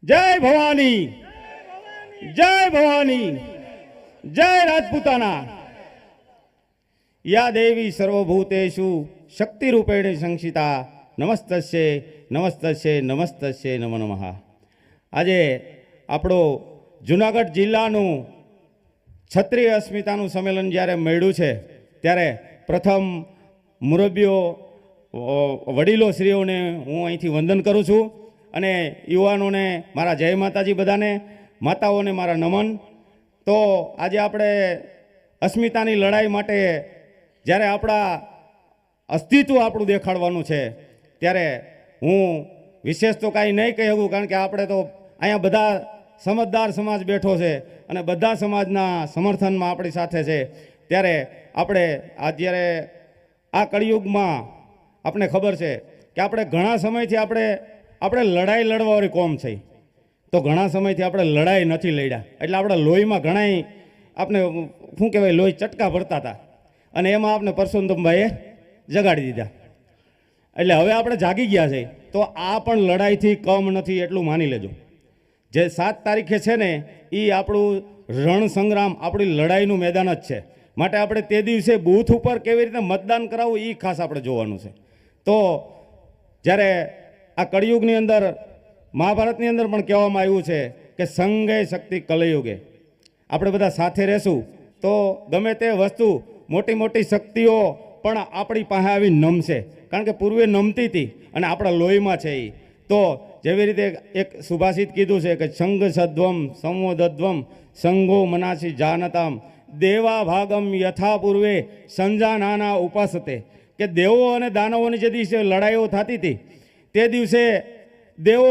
जय भवानी, जय भवानी, जय राजपूताना। या देवी सर्वभूतेषु शक्ति रूपेण संस्थिता नमस्तस्ये नमस्तस्ये नमस्तस्ये नमो नमः। આજે આપણો જુનાગઢ જિલ્લાનું ક્ષત્રિય અસ્મિતાનું સંમેલન જ્યારે મળ્યું છે ત્યારે પ્રથમ મુરબ્બીઓ વડીલો શ્રીઓને હું અહીંથી વંદન કરું છું અને યુવાનોને મારા જય માતાજી, બધાને માતાઓને મારા નમન। તો આજે આપણે અસ્મિતાની લડાઈ માટે જ્યારે આપણા અસ્તિત્વ આપણું દેખાડવાનું છે ત્યારે હું વિશેષ તો કાંઈ નહીં કહી શકું, કારણ કે આપણે તો અહીંયા બધા સમજદાર સમાજ બેઠો છે અને બધા સમાજના સમર્થનમાં આપણી સાથે છે। ત્યારે આપણે અત્યારે આ કળિયુગમાં આપણે ખબર છે કે આપણે ઘણા સમયથી આપણે લડાઈ લડવાવાળી કોમ છે, તો ઘણા સમયથી આપણે લડાઈ નથી લડ્યા, એટલે આપણા લોહીમાં ઘણાય આપણે શું કહેવાય લોહી ચટકા ભરતા હતા અને એમાં આપણે પરસોત્તમભાઈએ જગાડી દીધા, એટલે હવે આપણે જાગી ગયા છે। તો આ પણ લડાઈથી કમ નથી એટલું માની લેજો। જે 7 તારીખે છે ને એ આપણું રણ સંગ્રામ, આપણી લડાઈનું મેદાન જ છે, માટે આપણે તે દિવસે બૂથ ઉપર કેવી રીતે મતદાન કરાવવું એ ખાસ આપણે જોવાનું છે। તો જ્યારે આ કળિયુગની અંદર મહાભારતની અંદર પણ કહેવામાં આવ્યું છે કે સંગે શક્તિ કલયુગે, આપણે બધા સાથે રહેશું તો ગમે તે વસ્તુ મોટી મોટી શક્તિઓ પણ આપણી પાસે આવી નમશે, કારણ કે પૂર્વે નમતી હતી અને આપણા લોહીમાં છે એ। તો જેવી રીતે એક સુભાષિત કીધું છે કે સંગ સદ્વમ સંવોદધ્વમ સંગો મનાસી જાનતામ દેવા ભાગમ યથા પૂર્વે સંજાનાના ઉપાસતે, કે દેવો અને દાનવોની જે દિવસે લડાઈઓ થતી હતી તે દિવસે દેવો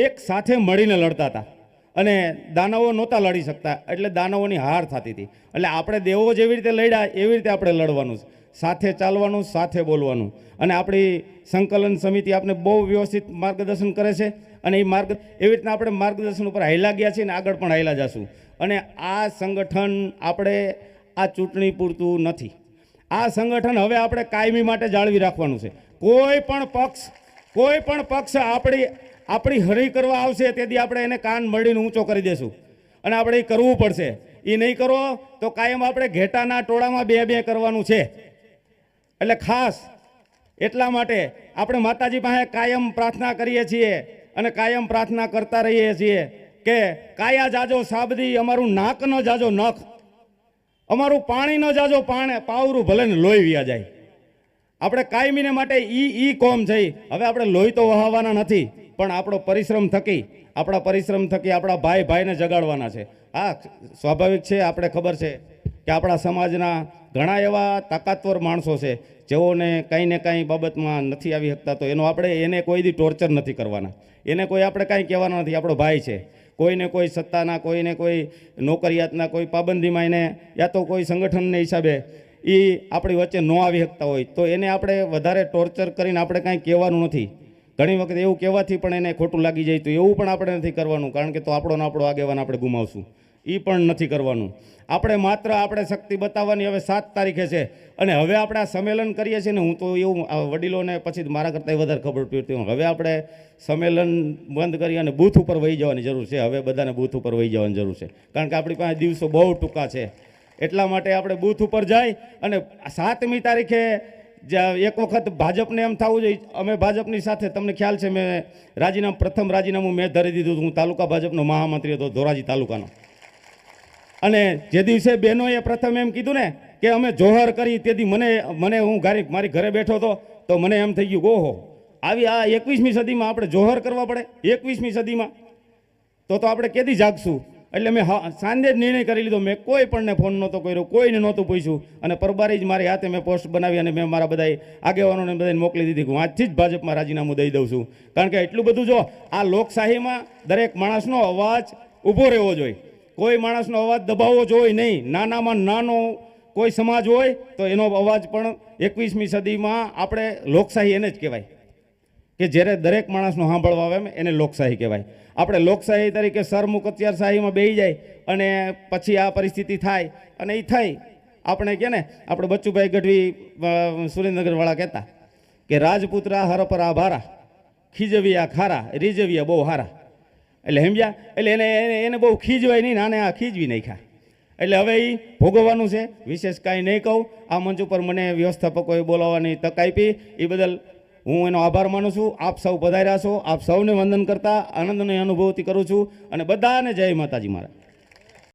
એક સાથે મળીને લડતા હતા અને દાનવો નહોતા લડી શકતા, એટલે દાનવોની હાર થતી હતી। એટલે આપણે દેવો જેવી રીતે લડ્યા એવી રીતે આપણે લડવાનું, સાથે ચાલવાનું, સાથે બોલવાનું। અને આપણી સંકલન સમિતિ આપણે બહુ વ્યવસ્થિત માર્ગદર્શન કરે છે અને એ એવી રીતના આપણે માર્ગદર્શન ઉપર હાલ્યા ગયા છીએ અને આગળ પણ હાલ્યા જશું। અને આ સંગઠન આપણે આ ચૂંટણી પૂરતું નથી, આ સંગઠન હવે આપણે કાયમી માટે જાળવી રાખવાનું છે। કોઈ પણ પક્ષ આપણી હરી કરવા આવશે તેથી આપણે એને કાન મળીને ઊંચો કરી દેશું અને આપણે એ કરવું પડશે। એ નહીં કરો તો કાયમ આપણે ઘેટાના ટોળામાં બે કરવાનું છે। એટલે ખાસ એટલા માટે આપણે માતાજી પાસે કાયમ પ્રાર્થના કરીએ છીએ અને કાયમ પ્રાર્થના કરતા રહીએ છીએ કે કાયા જાજો સાબદી, અમારું નાક ન જાજો નખ, અમારું પાણી ન જાજો પાવરું ભલે ને લોહી વ્યા જાય। આપણે કાયમીને માટે ઈ કોમ છે। હવે આપણે લોહી તો વહાવવાના નથી, પણ આપણો પરિશ્રમ થકી આપણા ભાઈને જગાડવાના છે। હા, સ્વાભાવિક છે, આપણે ખબર છે કે આપણા સમાજના ઘણા એવા તાકાતવર માણસો છે જેઓને કંઈ ને કંઈ બાબતમાં નથી આવી શકતા, તો એને કોઈ દી ટોર્ચર નથી કરવાના, એને કોઈ આપણે કાંઈ કહેવાના નથી। આપણો ભાઈ છે, કોઈને કોઈ સત્તાના, કોઈને કોઈ નોકરિયાતના કોઈ પાબંદીમાં એને યા તો કોઈ સંગઠનને હિસાબે એ આપણી વચ્ચે ન આવી શકતા હોય તો એને આપણે વધારે ટોર્ચર કરીને આપણે કાંઈ કહેવાનું નથી। ઘણી વખત એવું કહેવાથી પણ એને ખોટું લાગી જાય તો એવું પણ આપણે નથી કરવાનું, કારણ કે તો આપણો આગેવાન આપણે ગુમાવશું, એ પણ નથી કરવાનું। આપણે માત્ર આપણે શક્તિ બતાવવાની હવે 7 તારીખે છે અને હવે આપણે આ સંમેલન કરીએ છીએ ને, હું તો એવું વડીલોને પછી મારા કરતાં વધારે ખબર પડતી હું, હવે આપણે સંમેલન બંધ કરી અને બૂથ ઉપર વહી જવાની જરૂર છે। હવે બધાને બૂથ ઉપર વહી જવાની જરૂર છે, કારણ કે આપણી પાસે દિવસો બહુ ટૂંકા છે, એટલા માટે આપણે બૂથ ઉપર જાય અને 7મી તારીખે એક વખત ભાજપને એમ થવું જોઈએ, અમે ભાજપની સાથે, તમને ખ્યાલ છે મેં પ્રથમ રાજીનામું મેં ધરી દીધું, હું તાલુકા ભાજપનો મહામંત્રી હતો ધોરાજી તાલુકાનો, અને જે દિવસે બહેનોએ પ્રથમ એમ કીધું ને કે અમે જોહર કરી તેથી મને હું મારી ઘરે બેઠો હતો તો મને એમ થઈ ગયું ઓહો, આવી આ 21મી સદીમાં આપણે જોહર કરવા પડે 21મી સદીમાં, તો આપણે કેદી જાગશું। એટલે મેં સાંજે જ નિર્ણય કરી લીધો, મેં કોઈ પણને ફોન નહોતો કર્યો, કોઈને નહોતું પૂછ્યું અને પરબારી જ મારી હાથે મેં પોસ્ટ બનાવી અને મેં મારા બધા આગેવાનોને બધાને મોકલી દીધી કે હું આજથી જ ભાજપમાં રાજીનામું દઈ દઉં છું। કારણ કે એટલું બધું જો આ લોકશાહીમાં દરેક માણસનો અવાજ ઊભો રહેવો જોઈએ, કોઈ માણસનો અવાજ દબાવવો જોઈએ નહીં। નાનામાં નાનો કોઈ સમાજ હોય તો એનો અવાજ પણ 21મી સદીમાં આપણે લોકશાહી એને જ કહેવાય કે જ્યારે દરેક માણસનો સાંભળવા આવે એને લોકશાહી કહેવાય। આપણે લોકશાહી તરીકે સરમુખત્યારશાહીમાં બેસી જાય અને પછી આ પરિસ્થિતિ થાય અને એ થઈ આપણે કે ને, આપણે બચ્ચુભાઈ ગઢવી સુરેન્દ્રનગરવાળા કહેતા કે રાજપુતરા હરપરા ભારા ખીજવિયા ખારા રીજવિયા બહુ હારા। એટલે સમજ્યા, એટલે એને બહુ ખીજવાય નહીં, નાને આ ખીજવી નાખ્યા. એટલે હવે એ ભોગવવાનું છે. વિશેષ કાંઈ નહીં કહું. આ મંચ ઉપર મને વ્યવસ્થાપકોએ બોલાવવાની તક આપી એ બદલ હું એનો આભાર માનું છું. આપ સૌ પધાર્યા છો, આપ સૌને વંદન કરતા આનંદની અનુભૂતિ કરું છું અને બધાને જય માતાજી. મારા